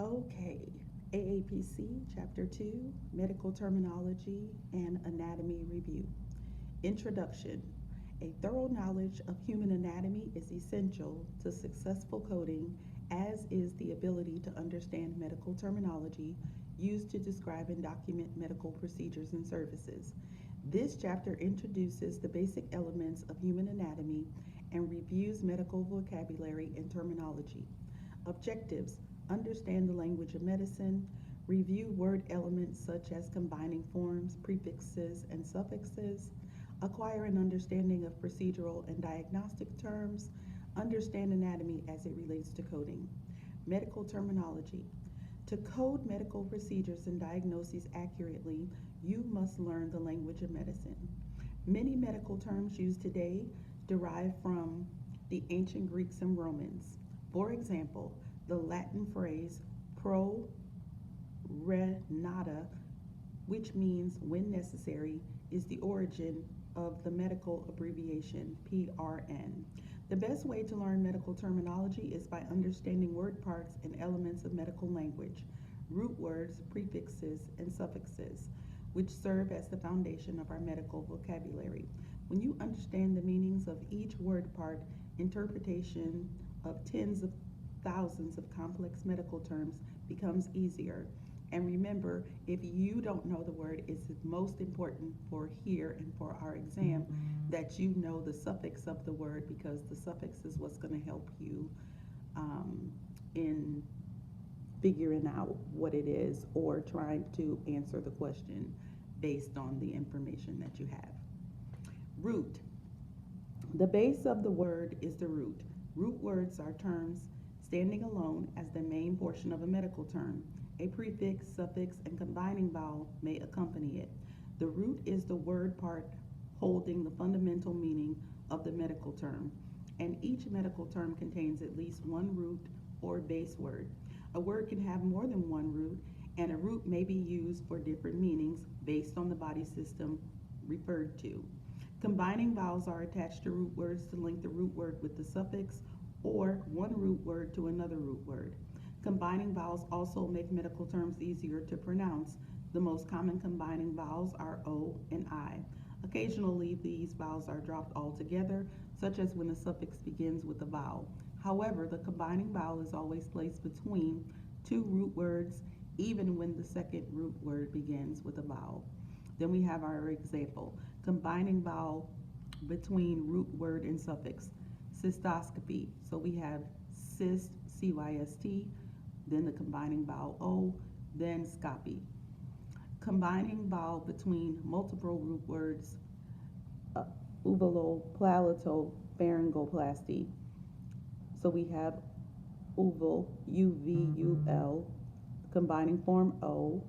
Okay, AAPC Chapter 2, Medical Terminology and Anatomy Review. Introduction. A thorough knowledge of human anatomy is essential to successful coding, as is the ability to understand medical terminology used to describe and document medical procedures and services. This chapter introduces the basic elements of human anatomy and reviews medical vocabulary and terminology. Objectives: understand the language of medicine, review word elements such as combining forms, prefixes, and suffixes, acquire an understanding of procedural and diagnostic terms, understand anatomy as it relates to coding. Medical terminology. To code medical procedures and diagnoses accurately, you must learn the language of medicine. Many medical terms used today derive from the ancient Greeks and Romans. For example, the Latin phrase pro renata, which means when necessary, is the origin of the medical abbreviation PRN. The best way to learn medical terminology is by understanding word parts and elements of medical language, root words, prefixes, and suffixes, which serve as the foundation of our medical vocabulary. When you understand the meanings of each word part, interpretation of tens of thousands of complex medical terms becomes easier. And remember, if you don't know the word, it's most important for here and for our exam that you know the suffix of the word, because the suffix is what's going to help you in figuring out what it is or trying to answer the question based on the information that you have. Root. The base of the word is the root. Root words are terms standing alone as the main portion of a medical term. A prefix, suffix, and combining vowel may accompany it. The root is the word part holding the fundamental meaning of the medical term, and each medical term contains at least one root or base word. A word can have more than one root, and a root may be used for different meanings based on the body system referred to. Combining vowels are attached to root words to link the root word with the suffix or one root word to another root word. Combining vowels also make medical terms easier to pronounce. The most common combining vowels are O and I. Occasionally, these vowels are dropped altogether, such as when a suffix begins with a vowel. However, the combining vowel is always placed between two root words, even when the second root word begins with a vowel. Then we have our example: combining vowel between root word and suffix. Cystoscopy. So we have cyst, C-Y-S-T, then the combining vowel O, then scopy. Combining vowel between multiple root words, uvulopalatopharyngoplasty. So we have uval, U-V-U-L, combining form O,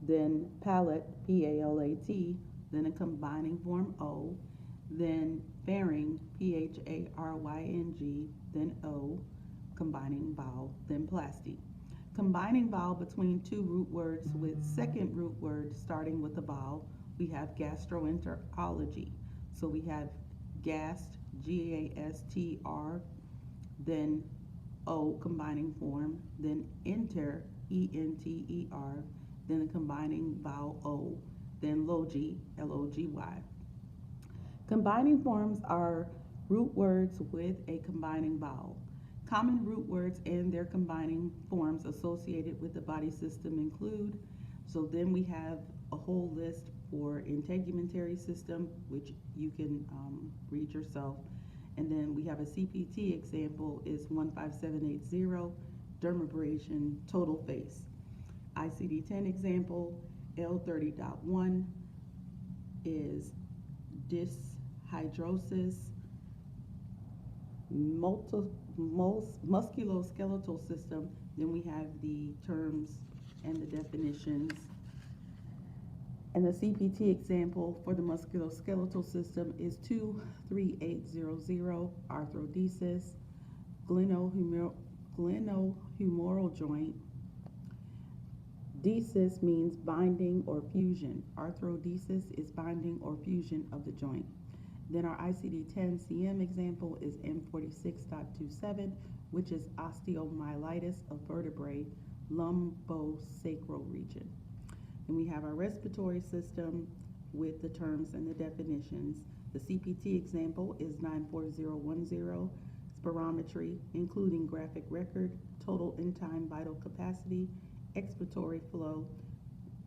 then palate, P-A-L-A-T, then a combining form O, then pharyng, P-H-A-R-Y-N-G, then O, combining vowel, then plasty. Combining vowel between two root words with second root word starting with a vowel, we have gastroenterology. So we have gast, G-A-S-T-R, then O, combining form, then enter, E-N-T-E-R, then a combining vowel O, then logy, L-O-G-Y. Combining forms are root words with a combining vowel. Common root words and their combining forms associated with the body system include, so then we have a whole list for integumentary system, which you can read yourself. And then we have a CPT example is 15780, dermabrasion, total face. ICD-10 example, L30.1 is dyshydrosis. Musculoskeletal system, then we have the terms and the definitions. And the CPT example for the musculoskeletal system is 23800, arthrodesis, glenohumeral joint. Desis means binding or fusion. Arthrodesis is binding or fusion of the joint. Then our ICD-10 CM example is M46.27, which is osteomyelitis of vertebrae, lumbosacral region. And we have our respiratory system with the terms and the definitions. The CPT example is 94010, spirometry, including graphic record, total in-time vital capacity, expiratory flow,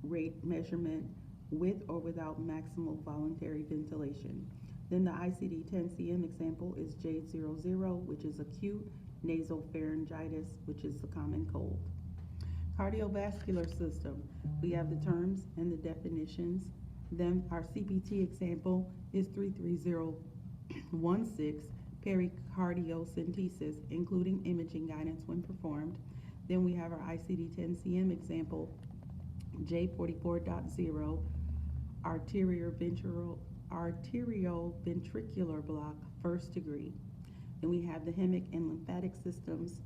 rate measurement, with or without maximal voluntary ventilation. Then the ICD-10-CM example is J00, which is acute nasopharyngitis, which is the common cold. Cardiovascular system, we have the terms and the definitions. Then our CPT example is 33016, pericardiocentesis, including imaging guidance when performed. Then we have our ICD-10-CM example, J44.0, arterioventricular block, first degree. Then we have the hemic and lymphatic systems,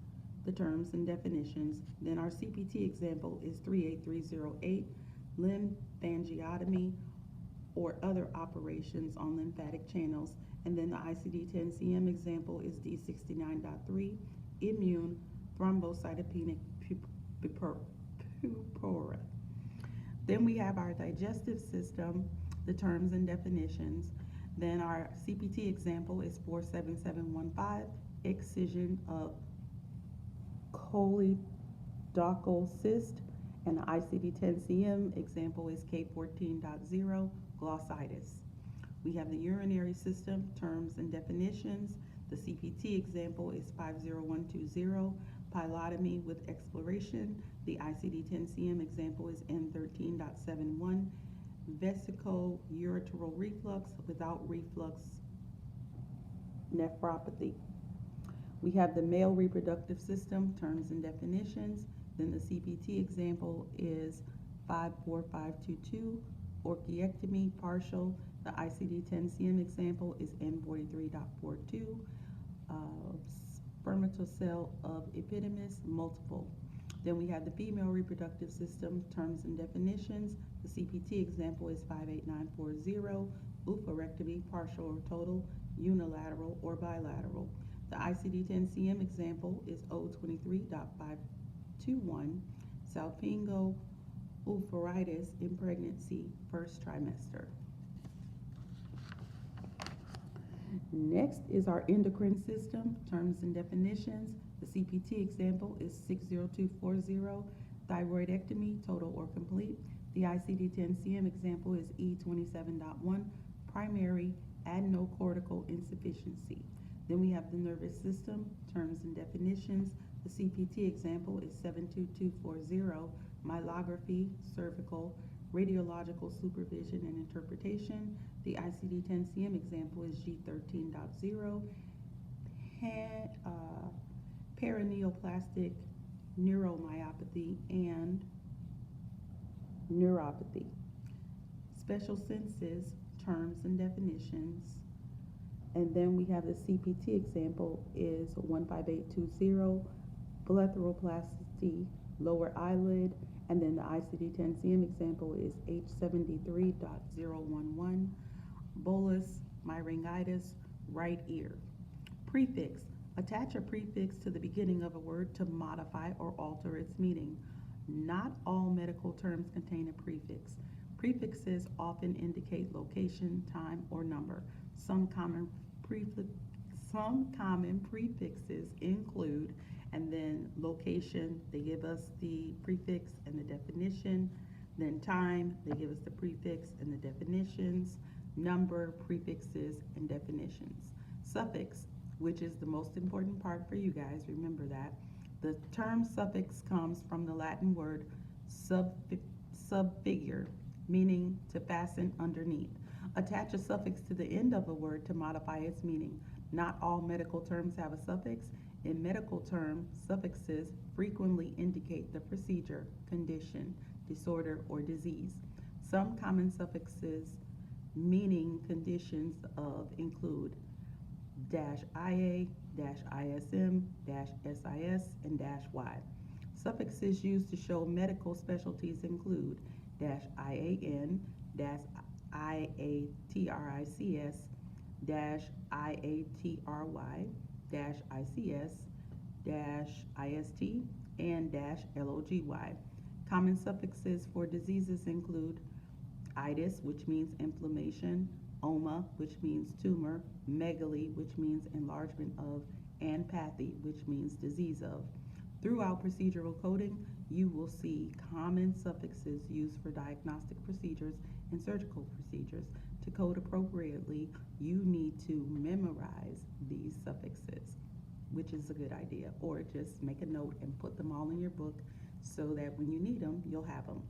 the terms and definitions. Then our CPT example is 38308, lymphangiotomy or other operations on lymphatic channels. And then the ICD-10-CM example is D69.3, immune thrombocytopenic purpura. Then we have our digestive system, the terms and definitions. Then our CPT example is 47715, excision of choledochal cyst, and the ICD-10-CM example is K14.0, glossitis. We have the urinary system, terms and definitions. The CPT example is 50120, pilotomy with exploration. The ICD-10-CM example is N13.71, vesicoureteral reflux without reflux nephropathy. We have the male reproductive system, terms and definitions. Then the CPT example is 54522, orchiectomy partial. The ICD-10-CM example is N43.42, spermatocell of epidermis multiple. Then we have the female reproductive system, terms and definitions. The CPT example is 58940, oophorectomy, partial or total, unilateral or bilateral. The ICD-10-CM example is O23.521, salpingo oophoitis in pregnancy, first trimester. Next is our endocrine system, terms and definitions. The CPT example is 60240, thyroidectomy, total or complete. The ICD-10-CM example is E27.1, primary adenocortical insufficiency. Then we have the nervous system, terms and definitions. The CPT example is 72240, myelography, cervical, radiological supervision and interpretation. The ICD-10-CM example is G13.0, paraneoplastic neuromyopathy and neuropathy. Special senses, terms and definitions. And then we have the CPT example is 15820, blepharoplasty, lower eyelid. And then the ICD-10-CM example is H73.011, bolus myringitis, right ear. Prefix. Attach a prefix to the beginning of a word to modify or alter its meaning. Not all medical terms contain a prefix. Prefixes often indicate location, time, or number. Some common prefixes include, and then location, they give us the prefix and the definition. Then time, they give us the prefix and the definitions. Number, prefixes, and definitions. Suffix, which is the most important part for you guys, remember that. The term suffix comes from the Latin word subfigure, meaning to fasten underneath. Attach a suffix to the end of a word to modify its meaning. Not all medical terms have a suffix. In medical terms, suffixes frequently indicate the procedure, condition, disorder, or disease. Some common suffixes meaning conditions of include -ia, -ism, -sis, and -y. Suffixes used to show medical specialties include -ian, -iatrics, -iatry, -ics, -ist and -logy. Common suffixes for diseases include itis, which means inflammation, oma, which means tumor, megaly, which means enlargement of, and pathy, which means disease of. Throughout procedural coding, you will see common suffixes used for diagnostic procedures and surgical procedures. To code appropriately, you need to memorize these suffixes, which is a good idea, or just make a note and put them all in your book so that when you need them, you'll have them.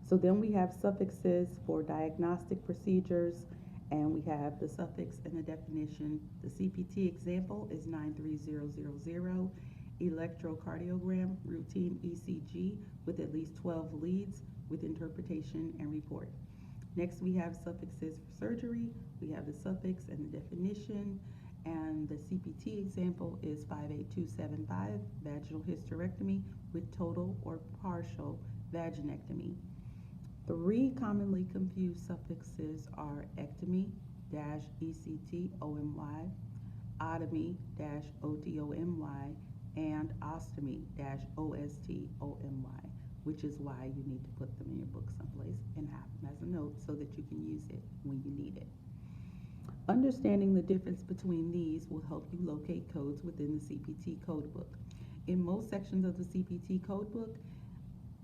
So then we have suffixes for diagnostic procedures, and we have the suffix and the definition. The CPT example is 93000, electrocardiogram, routine ECG with at least 12 leads with interpretation and report. Next, we have suffixes for surgery. We have the suffix and the definition, and the CPT example is 58275, vaginal hysterectomy with total or partial vaginectomy. 3 commonly confused suffixes are ectomy, -ECT, OMY, otomy, -OTOMY, and ostomy, -OSTOMY, which is why you need to put them in your book someplace and have them as a note so that you can use it when you need it. Understanding the difference between these will help you locate codes within the CPT codebook. In most sections of the CPT codebook,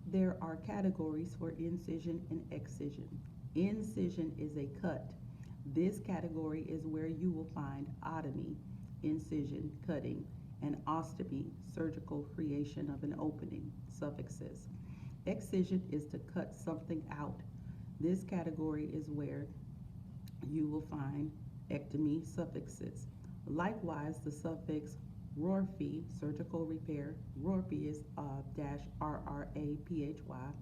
there are categories for incision and excision. Incision is a cut. This category is where you will find otomy, incision, cutting, and ostomy, surgical creation of an opening, suffixes. Excision is to cut something out. This category is where you will find ectomy suffixes. Likewise, the suffix Rorphy, surgical repair, Rorphy is -RRAPHY,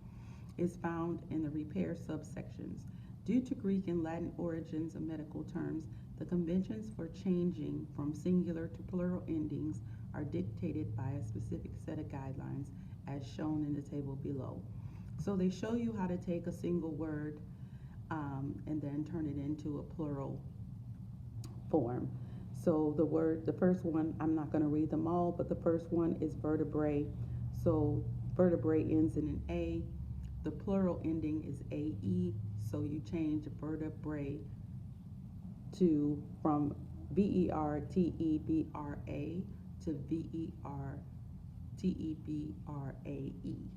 is found in the repair subsections. Due to Greek and Latin origins of medical terms, the conventions for changing from singular to plural endings are dictated by a specific set of guidelines as shown in the table below. So they show you how to take a single word and then turn it into a plural form. So the first one, I'm not going to read them all, but the first one is vertebrae. So vertebrae ends in an A. The plural ending is AE, so you change vertebrae from VERTEBRA to VERTEBRAE,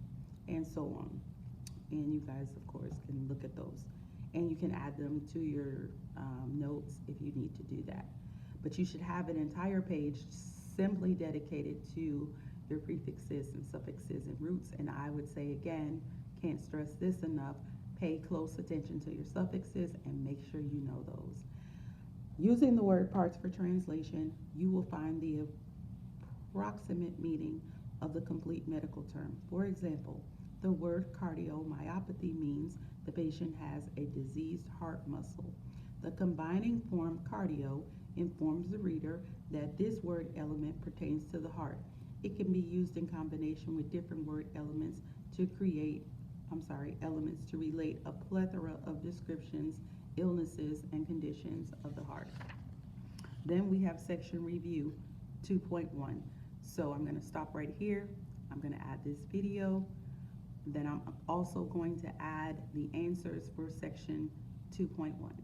and so on. And you guys, of course, can look at those. And you can add them to your notes if you need to do that. But you should have an entire page simply dedicated to your prefixes and suffixes and roots. And I would say again, can't stress this enough, pay close attention to your suffixes and make sure you know those. Using the word parts for translation, you will find the approximate meaning of the complete medical term. For example, the word cardiomyopathy means the patient has a diseased heart muscle. The combining form cardio informs the reader that this word element pertains to the heart. It can be used in combination with different word elements to relate a plethora of descriptions, illnesses, and conditions of the heart. Then we have section review 2.1. So I'm going to stop right here. I'm going to add this video. Then I'm also going to add the answers for section 2.1.